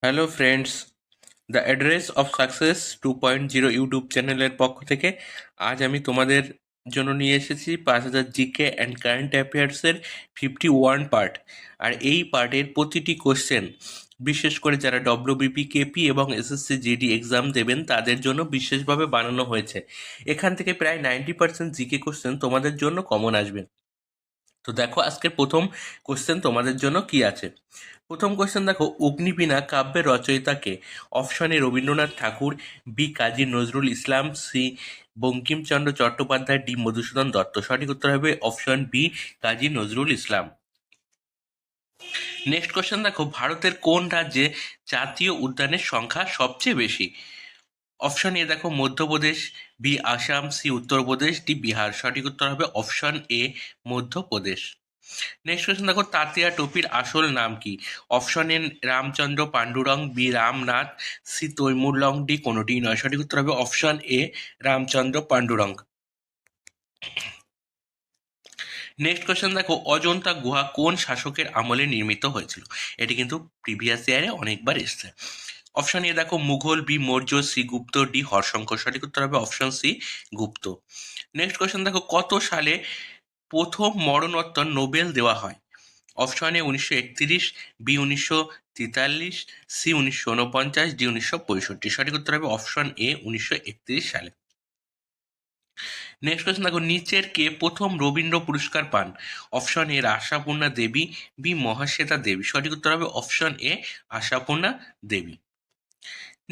Hello friends, the address of success 2.0 YouTube চ্যানেলের পক্ষ থেকে আজ আমি তোমাদের জন্য নিয়ে এসেছি 5,000 জিকে অ্যান্ড কারেন্ট অ্যাফেয়ার্সের 51 পার্ট। আর এই পার্টের প্রতিটি কোশ্চেন বিশেষ করে যারা ডব্লিউবিপি কেপি এবং এসএসসি জিডি এক্সাম দেবেন তাদের জন্য বিশেষভাবে বানানো হয়েছে। এখান থেকে প্রায় 90% জিকে কোশ্চেন তোমাদের জন্য কমন আসবে। তো দেখো আজকের প্রথম কোশ্চেন তোমাদের জন্য কি আছে। প্রথম কোশ্চেন দেখো, অগ্নিবীণা কাব্যের রচয়িতাকে? Option A Rabindranath Thakur, B Kazi Nazrul Islam, C Bankimchandra Chattopadhyay, D Madhusudan Dutta. সঠিক উত্তর হবে option B Kazi Nazrul Islam. Next question দেখো, ভারতের কোন রাজ্যে জাতীয় উদ্যানের সংখ্যা সবচেয়ে বেশি? অপশন এ দেখো Madhya Pradesh, B Assam, C Uttar Pradesh, D Bihar. সঠিক উত্তর হবে option A Madhya Pradesh. Next question দেখো, তাঁতিয়া টোপির আসল নাম কি? Option A Ramchandra Pandurang, B Ramnath, C Taimurlang, D কোনোটিই নয়। সঠিক উত্তর হবে option A Ramchandra Pandurang. Next question দেখো, অজন্তা গুহা কোন শাসকের আমলে নির্মিত হয়েছিল? এটি কিন্তু প্রিভিয়াস ইয়ারে অনেকবার এসছে। অপশন এ দেখো Mughal, B Maurya, C Gupta, D হর্ষঙ্কর। সঠিক উত্তর হবে option C Gupta. Next question দেখো, কত সালে প্রথম মরণোত্তর নোবেল দেওয়া হয়? Option A 1931, B 1943, C 1949, D 1965। সঠিক উত্তর হবে অপশন এ 1931 সালে। নেক্সট কোয়েশ্চেন দেখো, নিচের কে প্রথম রবীন্দ্র পুরস্কার পান? Option A Ashapurna Devi, B Mahasweta Devi. সঠিক উত্তর হবে option A Ashapurna Devi.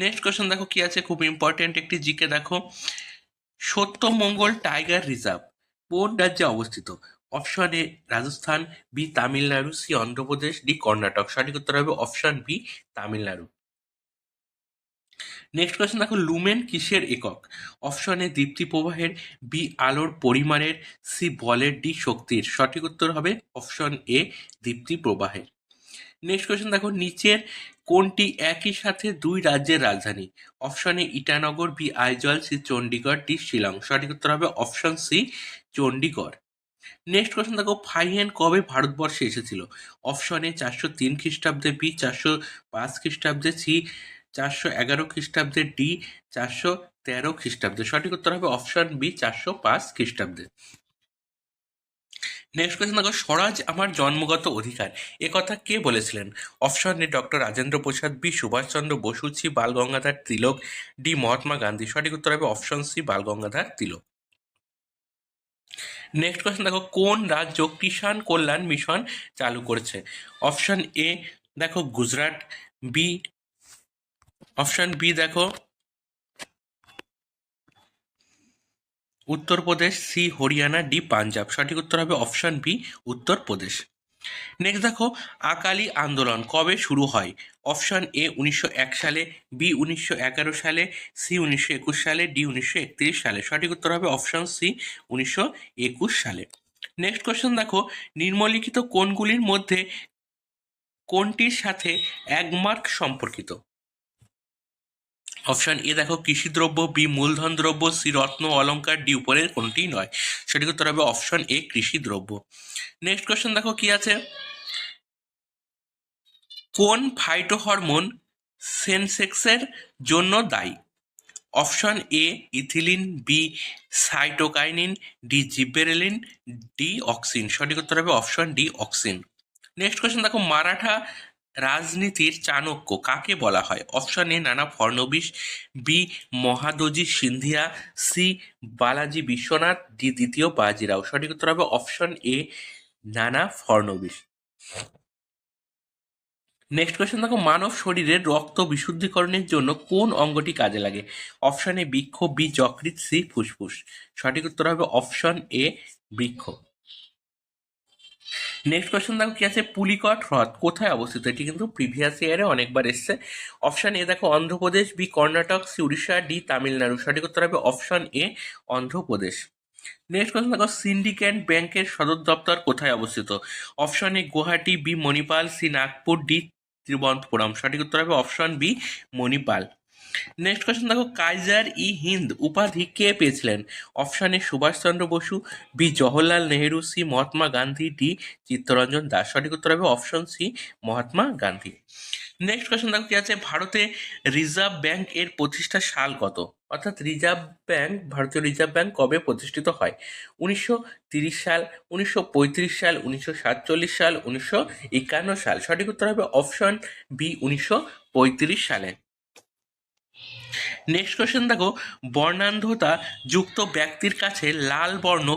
Next question দেখো কি আছে, খুব ইম্পর্টেন্ট একটি জিকে দেখো, সত্যমঙ্গল টাইগার রিজার্ভ কোন রাজ্যে অবস্থিত? Option A Rajasthan, B Tamil Nadu, C Andhra Pradesh, D Karnataka. সঠিক উত্তর হবে option B Tamil Nadu. Next question দেখো, লুমেন কিসের একক? অপশন এ দীপ্তি প্রবাহের, বি আলোর পরিমাণের, সি বলের, ডি শক্তির। সঠিক উত্তর হবে অপশন এ দীপ্তি প্রবাহের। নেক্সট কোয়েশ্চেন দেখো, নিচের কোনটি একই সাথে দুই রাজ্যের রাজধানী? Option A Itanagar, B Aizawl, C Chandigarh, D Shillong. সঠিক উত্তর হবে option C Chandigarh. Next question দেখো, ফাইহেন কবে ভারতবর্ষে এসেছিল? অপশন এ 403 খ্রিস্টাব্দে, বি 405 খ্রিস্টাব্দে, সি 411 খ্রিস্টাব্দে, ডি 413 খ্রিস্টাব্দে। সঠিক উত্তর হবে অপশন বি 405 খ্রিস্টাব্দে। নেক্সট কোয়েশ্চেন দেখো, স্বরাজ আমার জন্মগত অধিকার এ কথা কে বলেছিলেন? Option A doctor Rajendra Prasad, B Subhash Chandra Bose, C Bal Gangadhar Tilak, D Mahatma Gandhi. সঠিক উত্তর হবে option C Bal Gangadhar Tilak. Next question দেখো, কোন রাজ্য কিষাণ কল্যাণ মিশন চালু করেছে? অপশন এ দেখো গুজরাট, বি অপশন বি দেখো উত্তরপ্রদেশ, সি হরিয়ানা, ডি পাঞ্জাব। সঠিক উত্তর হবে অপশন বি উত্তরপ্রদেশ। নেক্সট দেখো, আকালি আন্দোলন কবে শুরু হয়? অপশন এ 1901 সালে, বি 1911 সালে, সি 1921 সালে, ডি 1931 সালে। সঠিক উত্তর হবে অপশন সি 1921 সালে। নেক্সট কোয়েশ্চেন দেখো, নিম্নলিখিত কোনগুলির মধ্যে কোনটির সাথে এক মার্ক সম্পর্কিত? অপশন এ দেখো কৃষিদ্রব্য, বি মূলধন দ্রব্য, সি রত্ন অলংকার, ডি উপরের কোনটি নয়। সঠিক উত্তর হবে অপশন এ কৃষিদ্রব্য। নেক্সট কোয়েশ্চেন দেখো কি আছে, কোন ফাইটোহরমোন সেনসেক্সের জন্য দায়ী? Option A ethylene, B cytokinin, D gibberellin, D auxin. সঠিক উত্তর হবে option D auxin. Next question দেখো, মারাঠা রাজনীতির চাণক্য কাকে বলা হয়? Option A Nana Phadnavis, B Mahadji Scindia, C Balaji Vishwanath, D দ্বিতীয় বাজিরাও। সঠিক উত্তর হবে option A Nana Fadnavis. Next question দেখো, মানব শরীরের রক্ত বিশুদ্ধীকরণের জন্য কোন অঙ্গটি কাজে লাগে? অপশন এ বৃক্ষ, বি যকৃৎ, সি ফুসফুস। সঠিক উত্তর হবে অপশন এ বৃক্ষ। নেক্সট কোয়েশ্চেন দেখো কি আছে, পুলিকট হ্রদ কোথায় অবস্থিত? এটি কিন্তু প্রিভিয়াস ইয়ারে অনেকবার এসছে। অপশন এ দেখো Andhra Pradesh, B Karnataka, C Orissa, D Tamil Nadu. সঠিক উত্তর হবে option A Andhra Pradesh. Next question দেখো, সিন্ডিকেট ব্যাংকের সদর দপ্তর কোথায় অবস্থিত? Option A Guwahati, B Manipal, C Nagpur, D Thiruvananthapuram. সঠিক উত্তর হবে option B Manipal. Next question দেখো, কাইজার ই হিন্দ উপাধি কে পেয়েছিলেন? Option A Subhash Chandra Bose, B Jawaharlal Nehru, C Mahatma Gandhi, D Chittaranjan Das. সঠিক উত্তর হবে option C Mahatma Gandhi. Next question দেখো কি আছে, ভারতে রিজার্ভ ব্যাংক এর প্রতিষ্ঠা সাল কত? অর্থাৎ ভারতীয় রিজার্ভ ব্যাংক কবে প্রতিষ্ঠিত হয়? 1930 সাল, 1935 সাল, 1947 সাল, 1951 সাল। সঠিক উত্তর হবে অপশন বি, 1935 সালে। নেক্সট কোয়েশ্চেন দেখো, বর্ণান্ধতা যুক্ত ব্যক্তির কাছে লাল বর্ণ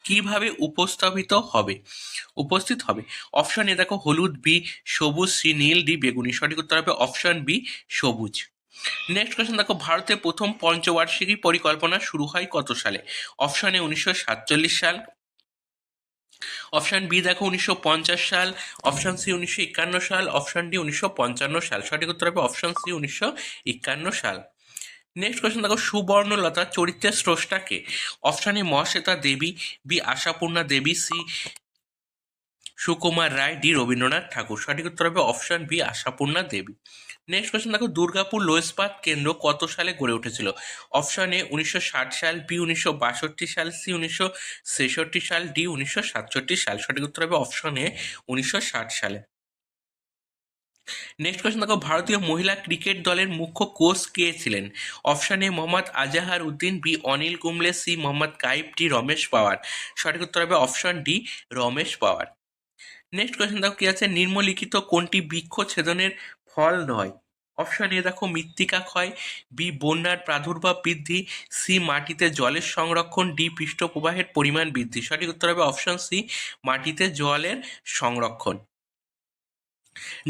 কিভাবে উপস্থিত হবে? অপশন এ দেখো হলুদ, বি সবুজ, সি নীল, ডি বেগুনি। সঠিক উত্তর হবে অপশন বি সবুজ। নেক্সট কোয়েশ্চেন দেখো, ভারতের প্রথম পঞ্চবার্ষিকী পরিকল্পনা শুরু হয় কত সালে? অপশন এ 1947 সাল, অপশন বি দেখো 1950 সাল, অপশন সি 1951 সাল, অপশন ডি 1955 সাল। সঠিক উত্তর হবে অপশন সি 1951 সাল। নেক্সট কোয়েশ্চেন দেখো, সুবর্ণলতা চরিত্রের স্রষ্টাকে? Option A Mahasweta Devi, B Ashapurna Devi, C Sukumar Ray, D Rabindranath Thakur. সঠিক উত্তর হবে option B Ashapurna Devi. Next question দেখো, দুর্গাপুর লো ইস্পাত কেন্দ্র কত সালে গড়ে উঠেছিল? অপশন এ 1960 সাল, বি 1962 সাল, সি 1966 সাল, ডি 1967 সাল। সঠিক উত্তর হবে অপশন এ 1960 সালে। নেক্সট কোয়েশ্চেন দেখো, ভারতীয় মহিলা ক্রিকেট দলের মুখ্য কোচ কে ছিলেন? Option A Mohammad Azharuddin, B Anil Kumble, C Mohammad Kaif, D Ramesh Powar. সঠিক উত্তর হবে option D Ramesh Powar. Next question দেখো কি আছে, নিম্নলিখিত কোনটি বৃক্ষ ছেদনের ফল নয়? অপশন এ দেখো মৃত্তিকা ক্ষয়, বি বন্যার প্রাদুর্ভাব বৃদ্ধি, সি মাটিতে জলের সংরক্ষণ, ডি পৃষ্ঠ প্রবাহের পরিমাণ বৃদ্ধি। সঠিক উত্তর হবে অপশন সি মাটিতে জলের সংরক্ষণ।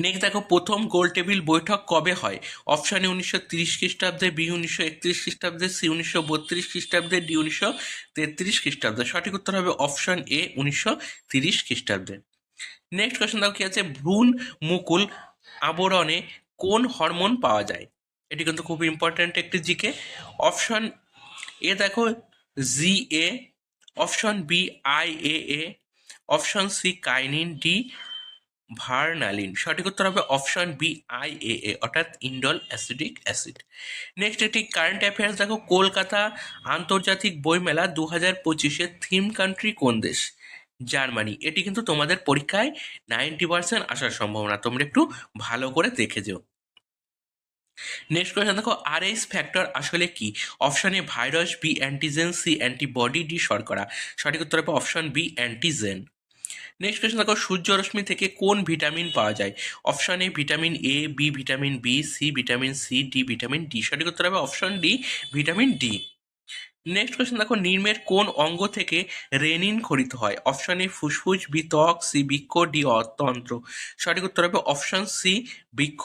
নেক্সট দেখো, প্রথম গোল টেবিল বৈঠক কবে হয়? অপশন এ 1930 খ্রিস্টাব্দে, বি 1931 খ্রিস্টাব্দে, সি 1932 খ্রিস্টাব্দে, ডি 1933 খ্রিস্টাব্দে। সঠিক উত্তর হবে অপশন এ 1930 খ্রিস্টাব্দে। নেক্সট কোয়েশ্চেন দেখো কি আছে, ভ্রূণ মুকুল আবরণে কোন হরমোন পাওয়া যায়? এটি কিন্তু খুব ইম্পর্ট্যান্ট একটি জিকে। অপশন এ দেখো G A, option B I A, option C kinin, D vernalin. সঠিক উত্তর হবে অপশন বি আই এ, অর্থাৎ ইন্ডল অ্যাসিডিক অ্যাসিড। নেক্সট একটি কারেন্ট অ্যাফেয়ার্স দেখো, কলকাতা আন্তর্জাতিক বইমেলা 2025-এর থিম কান্ট্রি কোন দেশ? জার্মানি। এটি কিন্তু তোমাদের পরীক্ষায় 90% আসার সম্ভাবনা, তোমরা একটু ভালো করে দেখে যেও। নেক্সট কোয়েশ্চেন দেখো, আরএস ফ্যাক্টর আসলে কি? Option A virus, B antigen, C antibody, D শর্করা। সঠিক উত্তর হবে option B antigen. Next question দেখো, সূর্যরশ্মি থেকে কোন ভিটামিন পাওয়া যায়? Option A vitamin A, B vitamin B, C vitamin C, D vitamin D. সঠিক উত্তর হবে option D vitamin D. Next question দেখো, নির্মের কোন অঙ্গ থেকে রেনিন খরিত হয়? অপশন এ ফুসফুস, বি ত্বক, সি বৃক্ক, ডি অতন্ত্র। সঠিক উত্তর হবে অপশন সি বৃক্ষ।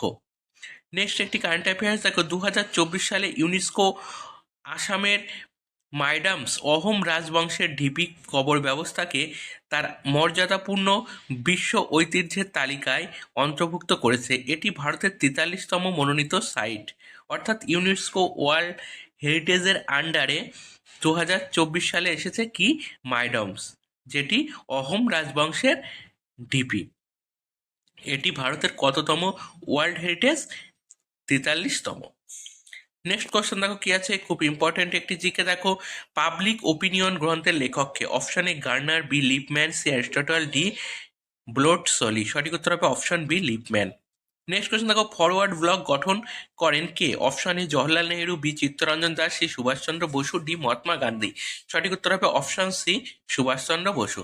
নেক্সট একটি কারেন্ট অ্যাফেয়ার্স দেখো, 2024 সালে ইউনেস্কো আসামের মাইডামস অহোম রাজবংশের ঢিপি কবর ব্যবস্থাকে তার মর্যাদাপূর্ণ বিশ্ব ঐতিহ্যের তালিকায় অন্তর্ভুক্ত করেছে। এটি ভারতের 43তম মনোনীত সাইট, অর্থাৎ ইউনেস্কো ওয়ার্ল্ড হেরিটেজের আন্ডারে 2024 সালে এসেছে কি মাইডামস, যেটি অহোম রাজবংশের ঢিপি। এটি ভারতের কততম ওয়ার্ল্ড হেরিটেজ? 43তম। নেক্সট কোশ্চেন দেখো কি আছে, খুব ইম্পর্টেন্ট একটি জিকে দেখো, পাবলিক ওপিনিয়ন গ্রন্থের লেখককে? Option A Garner, B Lippmann, C Aristotle, D Bluntschli. সঠিক উত্তর হবে option B Lippmann. Next question দেখো, ফরওয়ার্ড ব্লক গঠন করেন কে? Option A Jawaharlal Nehru, B Chittaranjan Das, C Subhas Chandra Bose, D Mahatma Gandhi. সঠিক উত্তর হবে option C Subhas Chandra Bose.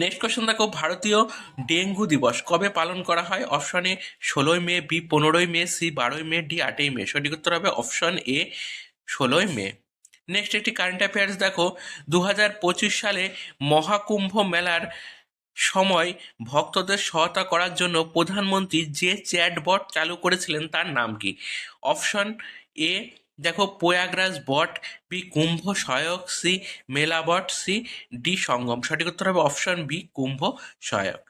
Next question দেখো, ভারতীয় ডেঙ্গু দিবস কবে পালন করা হয়? অপশন এ 16ই মে, বি 15ই মে, সি 12ই মে, ডি 8ই মে। সঠিক উত্তর হবে অপশন এ 16ই মে। নেক্সট একটি কারেন্ট অ্যাফেয়ার্স দেখো, 2025 সালে মহাকুম্ভ মেলার সময় ভক্তদের সহায়তা করার জন্য প্রধানমন্ত্রী যে চ্যাটবট চালু করেছিলেন তার নাম কি? অপশন এ দেখো প্রয়াগরাজ বট, বি কুম্ভ সহায়ক, সি মেলা বট, সি ডি সঙ্গম। সঠিক উত্তর হবে অপশন বি কুম্ভ সহায়ক।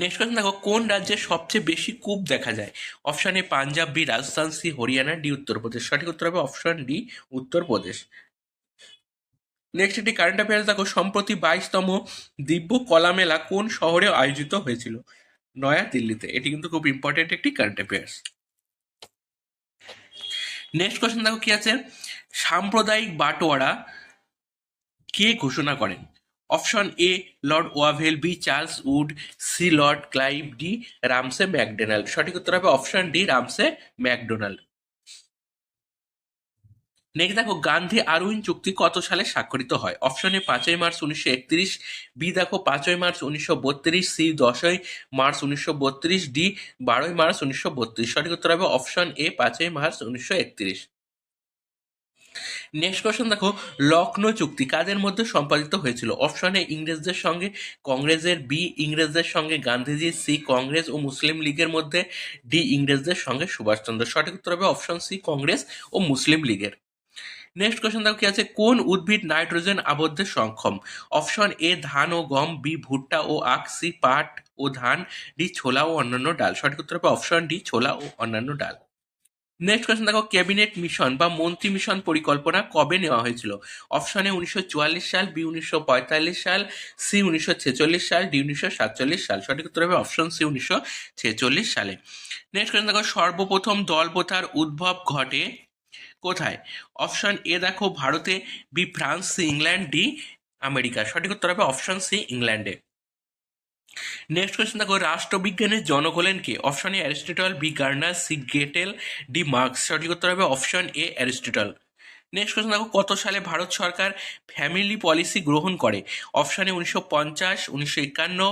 নেক্সট কোয়েশ্চেন দেখো, কোন রাজ্যে সবচেয়ে বেশি কূপ দেখা যায়? Option A Punjab, B Rajasthan, C Haryana, D Uttar Pradesh. সঠিক উত্তর হবে অপশন ডি উত্তরপ্রদেশ। নেক্সট একটি কারেন্ট অ্যাফেয়ার্স দেখো, সম্প্রতি 22তম দিব্য কলা মেলা কোন শহরে আয়োজিত হয়েছিল? নয়া দিল্লিতে। এটি কিন্তু খুব ইম্পর্টেন্ট একটি কারেন্ট অ্যাফেয়ার্স। নেক্সট কোয়েশ্চেন দেখো কি আছে, সাম্প্রদায়িক বাটোয়ারা কে ঘোষণা করেন? Option A Lord Wavell, B Charles Wood, C Lord Clive, D Ramsay MacDonald. সঠিক উত্তর হবে option D Ramsay MacDonald. Next দেখো গান্ধী আরউইন চুক্তি কত সালে স্বাক্ষরিত হয়? অপশন এ 5ই মার্চ 1931, বি দেখো 5ই মার্চ 1932, সি 10ই মার্চ 1932, ডি 12ই মার্চ 1932। সঠিক উত্তর হবে অপশন এ 5ই মার্চ 1931। নেক্সট কোয়েশ্চেন দেখো লখনৌ চুক্তি কাদের মধ্যে সম্পাদিত হয়েছিল? অপশন এ ইংরেজদের সঙ্গে কংগ্রেসের, বি ইংরেজদের সঙ্গে গান্ধীজি, সি কংগ্রেস ও মুসলিম লীগের মধ্যে, ডি ইংরেজদের সঙ্গে সুভাষচন্দ্র। সঠিক উত্তর হবে অপশন সি কংগ্রেস ও মুসলিম লীগের। নেক্সট কোয়েশ্চেন দেখো কি আছে, কোন উদ্ভিদ নাইট্রোজেন আবদ্ধে সক্ষম? অপশন এ ধান ও গম, বি ভুট্টা ও আখ, সি পাট ও ধান, ডি ছোলা ও অন্যান্য ডাল। সঠিক উত্তর হবে অপশন ডি ছোলা ও অন্যান্য ডাল। নেক্সট কোয়েশ্চেন দেখো ক্যাবিনেট মিশন বা মন্ত্রী মিশন পরিকল্পনা কবে নেওয়া হয়েছিল? অপশন এ 1944 সাল, বি 1945 সাল, সি 1946 সাল, ডি 1947 সাল। সঠিক উত্তর হবে অপশন সি 1946 সালে। নেক্সট কোয়েশ্চেন দেখো সর্বপ্রথম দল প্রথার উদ্ভব ঘটে কোথায়? অপশন এ দেখো ভারতে, B France, C England, D America. সঠিক উত্তর হবে অপশন সি ইংল্যান্ডে। নেক্সট কোয়েশ্চেন দেখো রাষ্ট্রবিজ্ঞানের জনক হলেন কে? Option A Aristotle, B Garner, C Gettell, D Marx. সঠিক উত্তর হবে option A Aristotle. Next question দেখো কত সালে ভারত সরকার ফ্যামিলি পলিসি গ্রহণ করে? Option A 1950, 1951,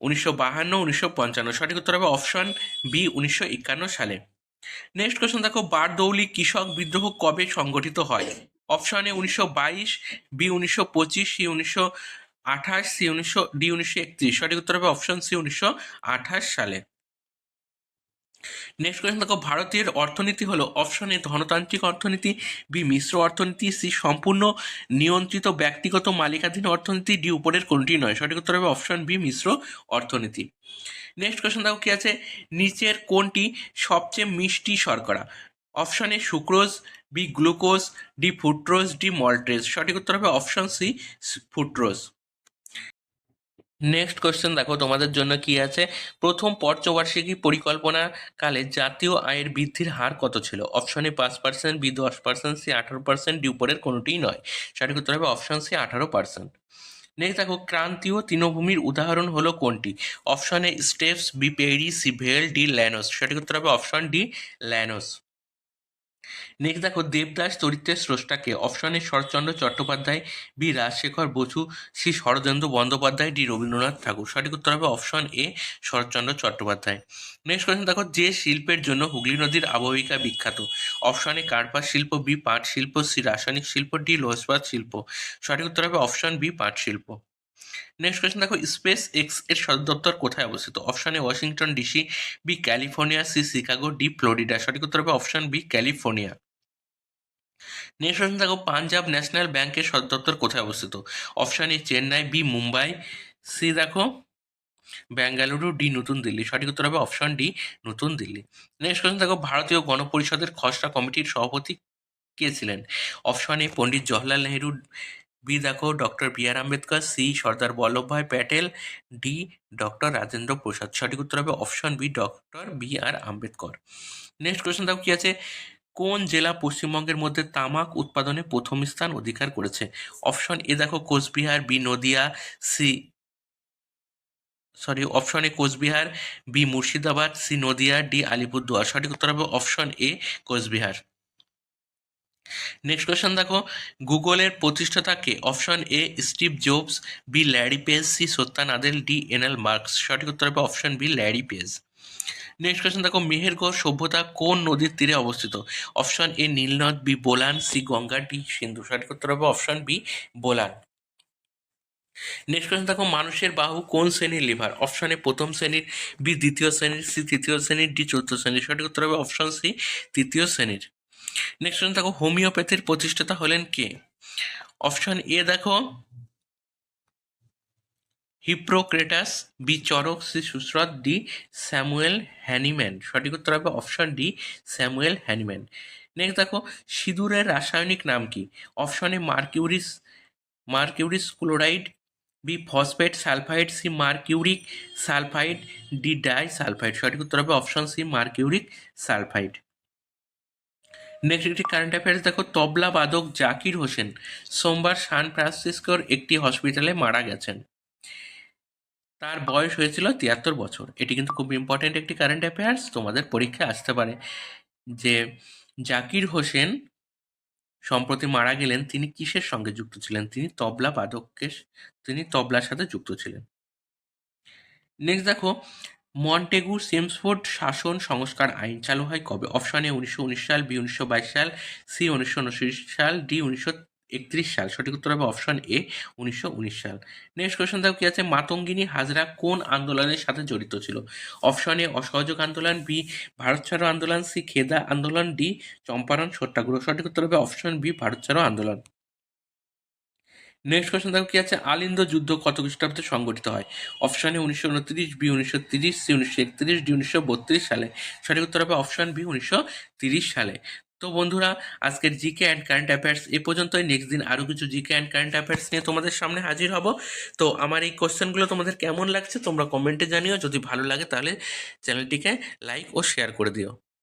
1952, 1955। সঠিক উত্তর হবে অপশন বি 1951 সালে। নেক্সট কোয়েশ্চেন দেখো বারদৌলি কৃষক বিদ্রোহ কবে সংগঠিত হয়? Option A 1922, B 1925, C 1928, C 1931। সঠিক উত্তর হবে অপশন সি 1928 সালে। নেক্সট কোয়েশ্চেন দেখো ভারতের অর্থনীতি হলো অপশন এ ধনতান্ত্রিক অর্থনীতি, বি মিশ্র অর্থনীতি, সি সম্পূর্ণ নিয়ন্ত্রিত ব্যক্তিগত মালিকাধীন অর্থনীতি, ডি উপরের কোনটি নয়। সঠিক উত্তর হবে অপশন বি মিশ্র অর্থনীতি। নেক্সট কোয়েশ্চেন দেখো কি আছে, নিচের কোনটি সবচেয়ে মিষ্টি শর্করা? Option A sucrose, B glucose, D ফুট্রোজ, ডি মল্ট্রেজ। সঠিক উত্তর হবে অপশন সি ফুট্রোজ। নেক্সট কোয়েশ্চেন দেখো তোমাদের জন্য কি আছে, প্রথম পঞ্চবার্ষিকী পরিকল্পনা কালে জাতীয় আয়ের বৃদ্ধির হার কত ছিল? Option A 5%, B 10%, C 18%, D উপরের কোনোটিই নয়। সঠিক উত্তর হবে অপশন সি 18%। নেক্সট দেখো ক্রান্তীয় তৃণভূমির উদাহরণ হলো কোনটি? Option A steppes, B prairie, C veld, D llanos. সঠিক উত্তর হবে অপশন ডি ল্যানোস। নেক্সট দেখো দেবদাস চরিত্রের স্রষ্টাকে? Option A Sharatchandra Chattopadhyay, B Rajshekhar Basu, C Sharadindu Bandyopadhyay, D Rabindranath Thakur. সঠিক উত্তর হবে option A Sharatchandra Chattopadhyay. Next question দেখো যে শিল্পের জন্য হুগলি নদীর আবহবিকা বিখ্যাত? অপশন এ কার্পাস শিল্প, বি পাট শিল্প, সি রাসায়নিক শিল্প, ডি লোহ ইস্পাত শিল্প। সঠিক উত্তর হবে অপশন বি পাট শিল্প। নেক্সট কোয়েশ্চেন দেখো স্পেস এক্স এর সদর দপ্তর কোথায় অবস্থিত? Option A Washington DC, B California, C Chicago, D Florida. সঠিক উত্তর হবে option B California. Next question দেখো পাঞ্জাব ন্যাশনাল ব্যাংকের সদর দপ্তর কোথায় অবস্থিত? Option A Chennai, B Mumbai, C দেখো বেঙ্গালুরু, ডি নতুন দিল্লি। সঠিক উত্তর হবে অপশন ডি নতুন দিল্লি। নেক্সট কোয়েশ্চেন দেখো ভারতীয় গণপরিষদের খসড়া কমিটির সভাপতি কে ছিলেন? Option A Pandit Jawaharlal Nehru, B দেখো doctor B R Ambedkar, C Sardar Vallabhbhai Patel, D doctor Rajendra Prasad. সঠিক উত্তর হবে option B doctor B R Ambedkar. Next question দেখো কি আছে, কোন জেলা পশ্চিমবঙ্গের মধ্যে তামাক উৎপাদনে প্রথম স্থান অধিকার করেছে? অপশন এ দেখো Coochbehar, B Nadia, C option A Coochbehar, B Murshidabad, C Nadia, D Alipurduar. সঠিক উত্তর হবে option A Coochbehar. Next question দেখো গুগলের প্রতিষ্ঠাতা কে? Option A Steve Jobs, B Larry Page, C Satya Nadella, D NL Marx. সঠিক উত্তর হবে option B Larry Page. Next question দেখো মেহেরগড় সভ্যতা কোন নদীর তীরে অবস্থিত? অপশন এ নীলনদ, B Bolan, C Ganga, D Sindhu. সঠিক উত্তর হবে option B Bolan. Next question দেখো মানুষের বাহু কোন শ্রেণীর লিভার? অপশন এ প্রথম শ্রেণীর, বি দ্বিতীয় শ্রেণীর, সি তৃতীয় শ্রেণীর, ডি চতুর্থ শ্রেণীর। সঠিক উত্তর হবে অপশন সি তৃতীয় শ্রেণীর। নেক্সট কোয়েশ্চেন দেখো হোমিওপ্যাথির প্রতিষ্ঠাতা হলেন কে? অপশন এ দেখো Hippocrates, B Charak, C Sushruta, D Samuel Hahnemann. সঠিক উত্তর হবে option D Samuel Hahnemann. Next দেখো সিঁদুরের রাসায়নিক নাম কি? Option A mercurous chloride, B phosphate sulphide, C mercuric sulphide, D disulphide. সঠিক উত্তর হবে option C mercuric sulphide. Next একটি কারেন্ট অ্যাফেয়ার্স দেখো, তবলা বাদক জাকির হোসেন সোমবার সান ফ্রান্সিসকোর একটি হসপিটালে মারা গেছেন। তার বয়স হয়েছিল 73 বছর। এটি কিন্তু খুব ইম্পর্টেন্ট একটি কারেন্ট অ্যাফেয়ার্স, তোমাদের পরীক্ষায় আসতে পারে যে জাকির হোসেন সম্প্রতি মারা গেলেন, তিনি কিসের সঙ্গে যুক্ত ছিলেন? তিনি তবলার সাথে যুক্ত ছিলেন। নেক্সট দেখো, মন্টেগু সিমসফোর্ড শাসন সংস্কার আইন চালু হয় কবে? অপশন এ 1919 সাল, বি 1922 সাল, সি 1929 সাল, ডি 1931 সাল। সঠিক উত্তর হবে অপশন এ 1919 সাল। নেক্সট কোয়েশ্চেন দেখো কি আছে, মাতঙ্গিনী হাজরা কোন আন্দোলনের সাথে জড়িত ছিল? অপশন এ অসহযোগ আন্দোলন, বি ভারত ছাড়ো আন্দোলন, সি খেদা আন্দোলন, ডি চম্পারণ সত্যাগ্রহ। সঠিক উত্তর হবে অপশন বি ভারত ছাড়ো আন্দোলন। নেক্সট কোয়েশ্চেন দেখো কি আছে, আলিন্দ যুদ্ধ কত খ্রিস্টাব্দে সংগঠিত হয়? Option A 1929, B 1930, C 1931, D 1932 সালে। সঠিক উত্তর হবে অপশন বি 1930 সালে। তো বন্ধুরা, আজকের জিকে অ্যান্ড কারেন্ট অ্যাফেয়ার্স এ পর্যন্তই। নেক্সট দিন আরও কিছু জিকে অ্যান্ড কারেন্ট অ্যাফেয়ার্স নিয়ে তোমাদের সামনে হাজির হব। তো আমার এই কোশ্চেনগুলো তোমাদের কেমন লাগছে তোমরা কমেন্টে জানিও। যদি ভালো লাগে তাহলে চ্যানেলটিকে লাইক ও শেয়ার করে দিও।